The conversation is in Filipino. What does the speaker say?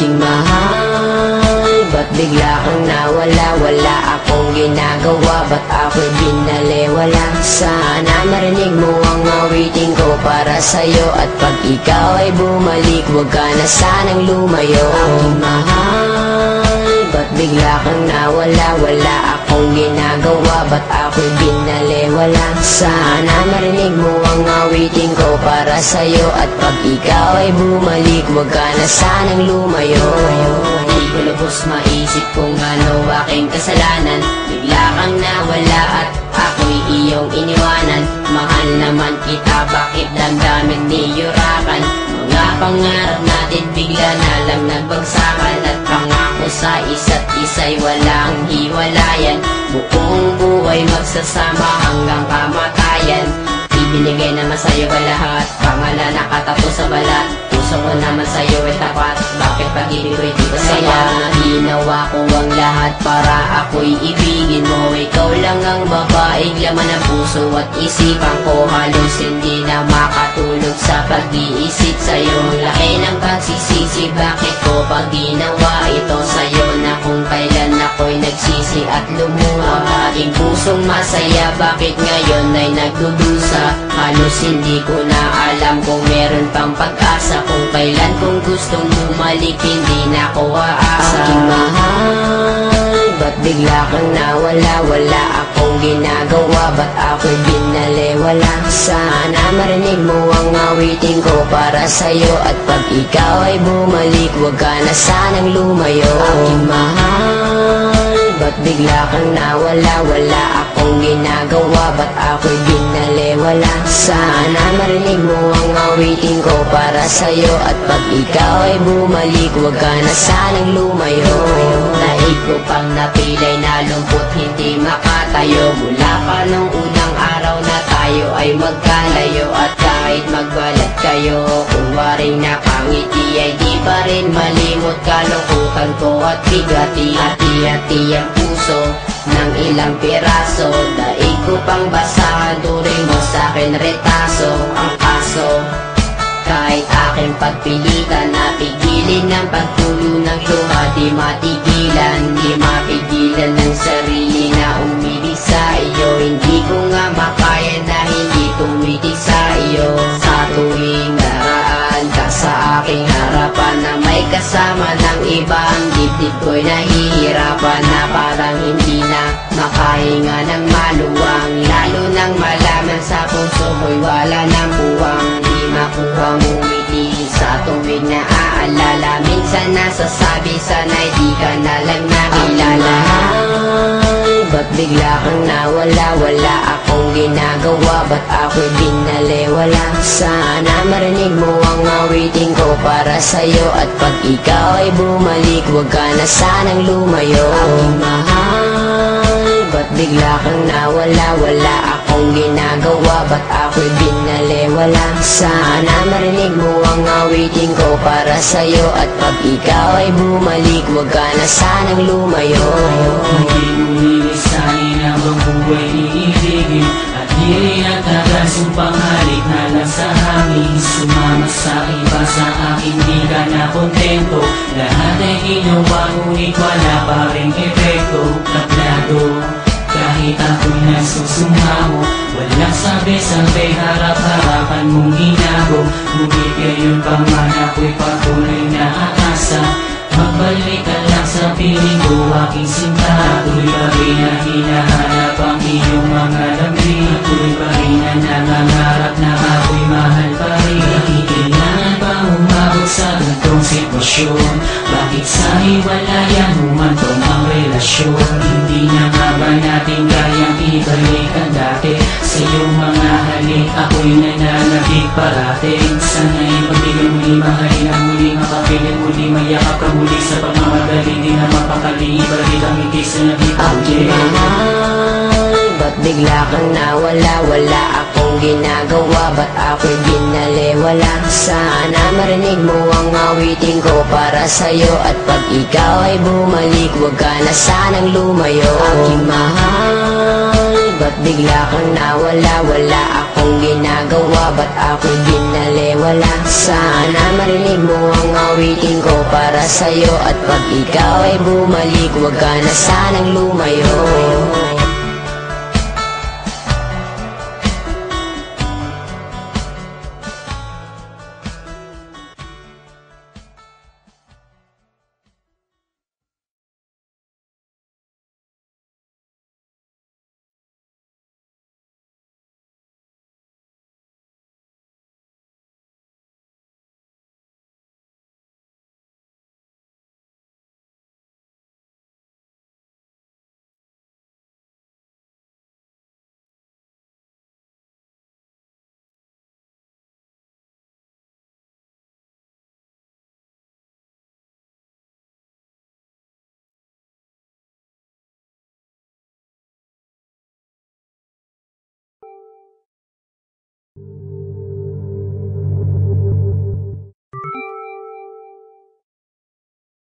Aking mahal, ba't bigla kang nawala? Wala akong ginagawa, ba't ako'y binaliwala? Sana marinig mo ang awitin ko para sa'yo, at pag ikaw ay bumalik, huwag ka na sanang lumayo. Aking mahal, ba't bigla kang nawala? Wala akong ginagawa, ba't ako'y binaliwala? Sana marinig mo ang awitin ko para sa'yo, at pag ikaw ay bumalik, huwag ka na sanang lumayo. Di ko lubos maisip kung ano aking kasalanan, bigla kang nawala at ako'y iyong iniwanan. Mahal naman kita, bakit damdamin niyurakan? Mga pangarap natin bigla na lang nagbagsakan, at pangako sa isa't isa'y walang hiwalayan. Buong buhay magsasama hanggang kamatayan. Ibinigay naman sa'yo ko lahat, pangalan nakatato sa balat. Puso ko naman sa'yo ay tapat, bakit pag-ibig ko'y di ko saya? Ginawa ko ang lahat para ako'y ibigin mo. Ikaw lang ang babaeng laman ng puso at isipan ko. Halos hindi na makatulog sa pag-iisip sa'yo. Laki ng pagsisisi, bakit ko pag ginawa ito sa'yo? Na kung kailan ako'y nagsisi at lumuha. Aking pusong masaya, bakit ngayon ay nagdudusa? Halos hindi ko na alam kung meron pang pag-asa. Kung kailan kong gustong bumalik, hindi na ko aasa. Aking mahal, ba't bigla kang nawala? Wala akong ginagawa, ba't ako'y binaliwala? Sana marinig mo ang awitin ko para sa'yo, at pag ikaw ay bumalik, huwag ka na sanang lumayo. Aking mahal, ba't bigla kang nawala? Wala akong ginagawa, ba't ako'y binaliwala? Sana marinig mo ang awitin ko para sa'yo, at pag ikaw ay bumalik, huwag ka na sanang lumayo. Daig ko pang napilay na lumpot, hindi makatayo. Mula pa nung unang araw na tayo ay magkalayo, at kahit magbalat kayo, kung waring nakangiti ay di pa rin malimot. Kalungkutan ko at bigati, hati-hati ang puso ng ilang piraso. Daig ko pang basahan, turing mo sa'kin retaso. Ang kaso, kahit aking pagpilitan, napigilin ng pagtulo ng luha. Di matigilan, di mapigilan ng sarili na umibig sa iyo. Hindi ko nga makaya na hindi tumiti sa iyo. Sa tuwing daraan ka sa aking harapan, na may kasama ng iba, ang dibdib ko'y nahihirapan. Na parang hindi na makahinga ng maluwang, lalo nang malaman sa puso ko'y wala ng buwang. Di makuhang umiti sa tuwing naaalala. Minsan nasasabi, sana'y di ka na lang nakilala. Ba't bigla kang nawala? Wala akong ginagawa, ba't ako'y binaliwala? Sana marinig mo ang awitin ko para sa'yo, at pag ikaw ay bumalik, huwag ka na sanang lumayo. Aking mahal, ba't bigla kang nawala? Wala akong ginagawa, ba't ako'y binaliwala? Sana marinig mo ang awitin ko para sa'yo, at pag ikaw ay bumalik, huwag ka na sanang lumayo. Hindi mo lilisanin ang buhay iibigin, at di rin nagkakasumpang halik na lang sa hangin. Sumama sa iba, sa akin di ka na kontento. Lahat ay ginawa, ngunit wala pa rin epekto. Tablado, kahit ako'y nasusumamo, walang sabi-sabi, harap-harapan mong ginago. Ngunit gayon pa man ako'y patuloy na aasa. Magbalik ka lang sa piling ko, aking sinta. Tuloy pa rin na hinahanap ang iyong mga lambing. Tuloy pa rin na nangangarap na ako'y mahal pa rin. Kailangan pa umabot sa ganitong sitwasyon? Bakit sa hiwalayan humantong ang relasyon? Hindi na nga ba natin kayang ibalik ang dati? Sa iyong mga halik ako'y nananabik parating. Sana'y pagbigay muli, mahalin ang muli, makapiling muli, mayakap ka muli. Sa pagmamadali, di na mapakali, ibalik ang ngiti sa nabipagli. Aking mahal, ba't bigla kang nawala? Wala akong ginagawa, ba't ako'y binaliwala? Sana marinig mo ang awitin ko para sa'yo, at pag ikaw ay bumalik, huwag ka na sanang lumayo. Aking mahal, ba't bigla kang nawala? Wala akong ginagawa, ba't ako'y binalewala? Sana marinig mo ang awitin ko para sa'yo, at pag ikaw ay bumalik, huwag ka na sanang lumayo.